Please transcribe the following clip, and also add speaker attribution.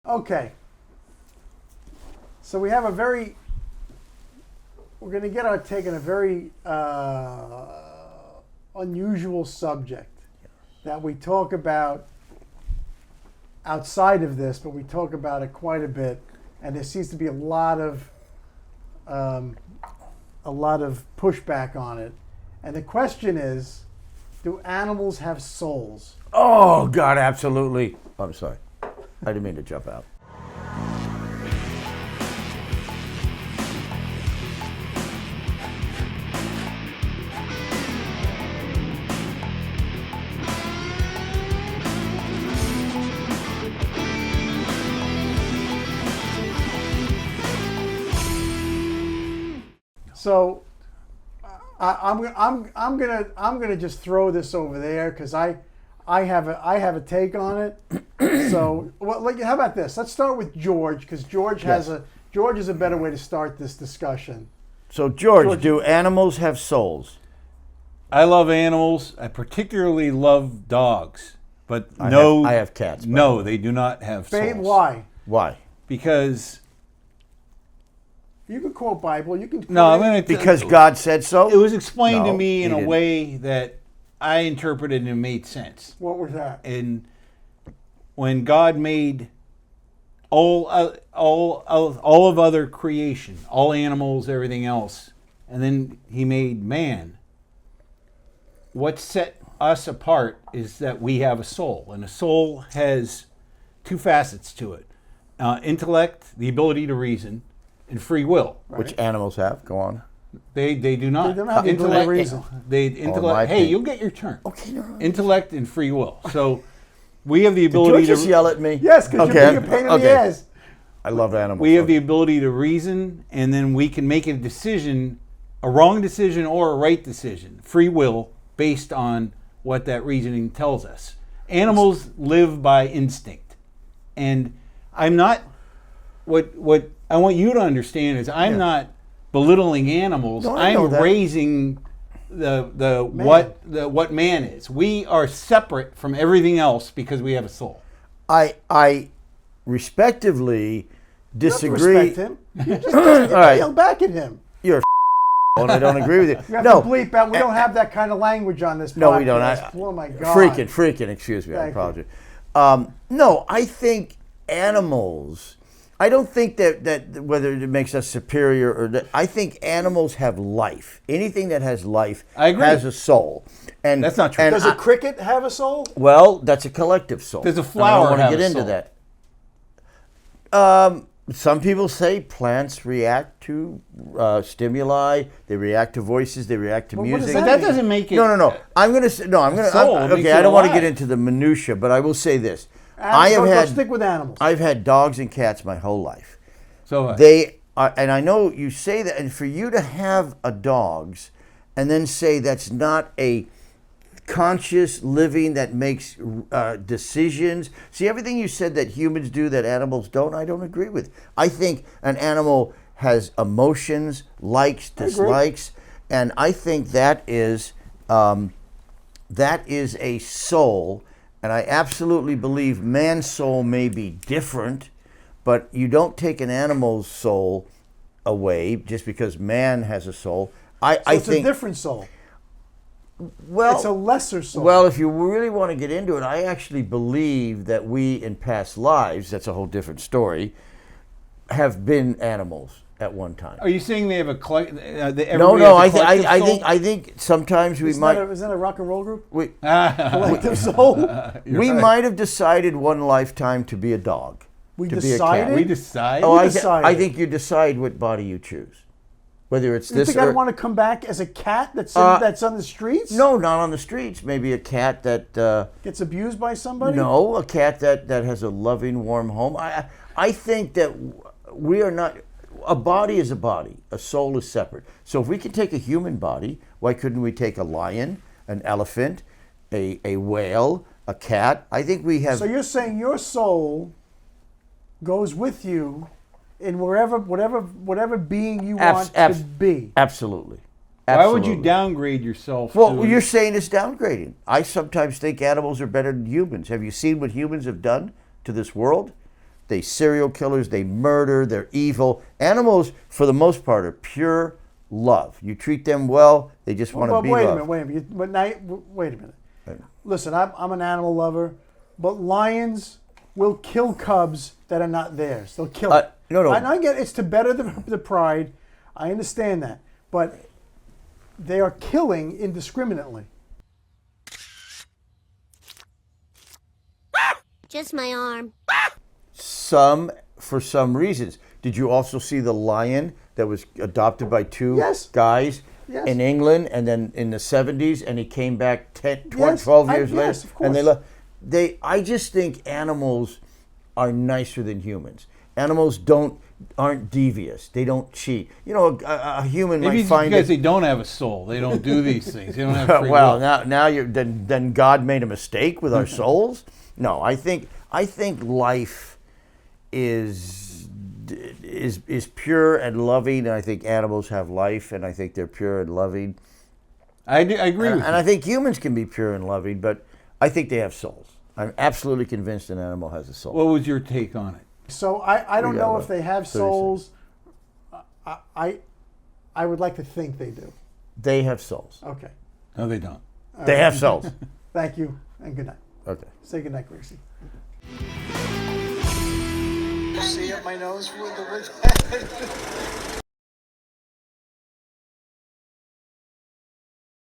Speaker 1: Okay. So we have we're going to get our take on a very unusual subject that we talk about outside of this, but we talk about it quite a bit, and there seems to be a lot of pushback on it. And the question is, do animals have souls?
Speaker 2: Oh, God, absolutely. I'm sorry. I didn't mean to jump out.
Speaker 1: So I'm gonna just throw this over there because I have a take on it. So how about this? Let's start with George because George is a better way to start this discussion.
Speaker 2: So George, do animals have souls?
Speaker 3: I love animals. I particularly love dogs, but
Speaker 2: I have cats.
Speaker 3: No, they do not have souls.
Speaker 1: Why?
Speaker 2: Why?
Speaker 3: Because
Speaker 1: you can quote Bible. You can.
Speaker 3: No, I'm going to.
Speaker 2: Because God said so.
Speaker 3: It was explained to
Speaker 2: No,
Speaker 3: me in
Speaker 2: he
Speaker 3: a
Speaker 2: didn't.
Speaker 3: way that I interpreted and made sense.
Speaker 1: What was that?
Speaker 3: And when God made all of other creation, all animals, everything else, and then He made man, what set us apart is that we have a soul, and a soul has two facets to it: intellect, the ability to reason, and free will.
Speaker 2: Which animals have? Go on.
Speaker 3: They do not.
Speaker 1: They don't have the ability to reason.
Speaker 3: Hey, you'll get your turn.
Speaker 2: Okay, no.
Speaker 3: Intellect and free will. So we have the ability
Speaker 2: Did you just yell at me?
Speaker 1: Yes, because you're being a pain in the ass.
Speaker 2: I love animals.
Speaker 3: We have the ability to reason, and then we can make a decision, a wrong decision or a right decision, free will, based on what that reasoning tells us. Animals live by instinct. And I'm not, what I want you to understand is I'm not belittling animals.
Speaker 2: No, I know
Speaker 3: I'm
Speaker 2: that.
Speaker 3: raising what man is. We are separate from everything else because we have a soul.
Speaker 2: I respectively disagree.
Speaker 1: You don't respect him. You just
Speaker 2: All right.
Speaker 1: yell back at him.
Speaker 2: You're a and I don't agree with you.
Speaker 1: You have
Speaker 2: No,
Speaker 1: to bleep out. We don't have that kind of language on this podcast.
Speaker 2: No, we don't.
Speaker 1: Oh my God.
Speaker 2: Freaking, excuse me. I apologize. No, I think animals, I don't think that whether it makes us superior or that, I think animals have life. Anything that has life
Speaker 3: I agree.
Speaker 2: has a soul. And
Speaker 3: That's not true.
Speaker 1: Does a cricket have a soul?
Speaker 2: Well, that's a collective soul.
Speaker 3: Does a
Speaker 2: And
Speaker 3: flower
Speaker 2: I don't
Speaker 3: have
Speaker 2: want to
Speaker 3: a
Speaker 2: get into
Speaker 3: soul?
Speaker 2: that. Some people say plants react to stimuli. They react to voices. They react to
Speaker 1: Well, what does
Speaker 2: music.
Speaker 3: But that doesn't make it.
Speaker 2: No. I'm going to say no. I'm going
Speaker 3: soul
Speaker 2: to.
Speaker 3: makes
Speaker 2: Okay,
Speaker 3: it
Speaker 2: I don't want to
Speaker 3: alive.
Speaker 2: get into the minutia, but I will say this:
Speaker 1: Let's stick with animals.
Speaker 2: I've had dogs and cats my whole life.
Speaker 3: So
Speaker 2: They are, and I know you say that, and for you to have a dogs, and then say that's not a conscious living that makes decisions. See, everything you said that humans do that animals don't, I don't agree with. I think an animal has emotions, likes, dislikes, and I think that is a soul. And I absolutely believe man's soul may be different, but you don't take an animal's soul away just because man has a soul. I
Speaker 1: It's
Speaker 2: think
Speaker 1: a different soul.
Speaker 2: well,
Speaker 1: It's a lesser soul.
Speaker 2: well, if you really want to get into it, I actually believe that we, in past lives, that's a whole different story, have been animals at one time.
Speaker 3: are you saying they have a
Speaker 2: No. I think sometimes we
Speaker 1: isn't
Speaker 2: might
Speaker 1: that a rock and roll group?
Speaker 2: we
Speaker 1: Collective soul.
Speaker 2: might have decided one lifetime to be a dog.
Speaker 1: We
Speaker 2: to be a
Speaker 1: decided?
Speaker 2: cat.
Speaker 3: We decide.
Speaker 2: Oh,
Speaker 1: decided?
Speaker 2: I think you decide what body you choose, whether it's
Speaker 1: You
Speaker 2: this
Speaker 1: think
Speaker 2: or
Speaker 1: I'd want to come back as a cat that's on the streets?
Speaker 2: no, not on the streets. Maybe a cat that.
Speaker 1: Gets abused by somebody?
Speaker 2: No, a cat that has a loving, warm home. I think that we are not. A body is a body. A soul is separate. So if we can take a human body, why couldn't we take a lion, an elephant, a whale, a cat? I think we have.
Speaker 1: So you're saying your soul goes with you in whatever being you want to be.
Speaker 2: Absolutely.
Speaker 3: Why would you
Speaker 2: Absolutely.
Speaker 3: downgrade yourself?
Speaker 2: Well,
Speaker 3: to,
Speaker 2: you're saying it's downgrading. I sometimes think animals are better than humans. Have you seen what humans have done to this world? They serial killers. They murder. They're evil. Animals, for the most part, are pure love. You treat them well, they just want to
Speaker 1: Well,
Speaker 2: be
Speaker 1: wait
Speaker 2: loved.
Speaker 1: a minute. But now, wait a minute. Listen, I'm an animal lover, but lions will kill cubs that are not theirs. They'll kill it.
Speaker 2: No.
Speaker 1: I get it's to better the pride. I understand that, but they are killing indiscriminately.
Speaker 4: Just my arm.
Speaker 2: For some reasons. Did you also see the lion that was adopted by two
Speaker 1: Yes.
Speaker 2: guys
Speaker 1: Yes.
Speaker 2: in England, and then in the 70s, and he came back 12
Speaker 1: Yes,
Speaker 2: years later?
Speaker 1: yes, of
Speaker 2: And
Speaker 1: course.
Speaker 2: I just think animals are nicer than humans. Animals aren't devious. They don't cheat. You know, a human
Speaker 3: Maybe
Speaker 2: might
Speaker 3: it's
Speaker 2: find
Speaker 3: because
Speaker 2: it.
Speaker 3: they don't have a soul. They don't do these things. They don't have free
Speaker 2: Well,
Speaker 3: will.
Speaker 2: now then God made a mistake with our souls. No, I think life is pure and loving, and I think animals have life, and I think they're pure and loving.
Speaker 3: I agree with
Speaker 2: And
Speaker 3: you.
Speaker 2: I think humans can be pure and loving, but I think they have souls. I'm absolutely convinced an animal has a soul.
Speaker 3: What was your take on it?
Speaker 1: So I don't
Speaker 2: We got
Speaker 1: know
Speaker 2: about
Speaker 1: if they have
Speaker 2: 30
Speaker 1: souls. I would like to think they do.
Speaker 2: They have souls.
Speaker 1: Okay.
Speaker 3: No, they don't.
Speaker 2: They have souls.
Speaker 1: Thank you and good night.
Speaker 2: Okay.
Speaker 1: Say good night, Gracie. See up my nose with the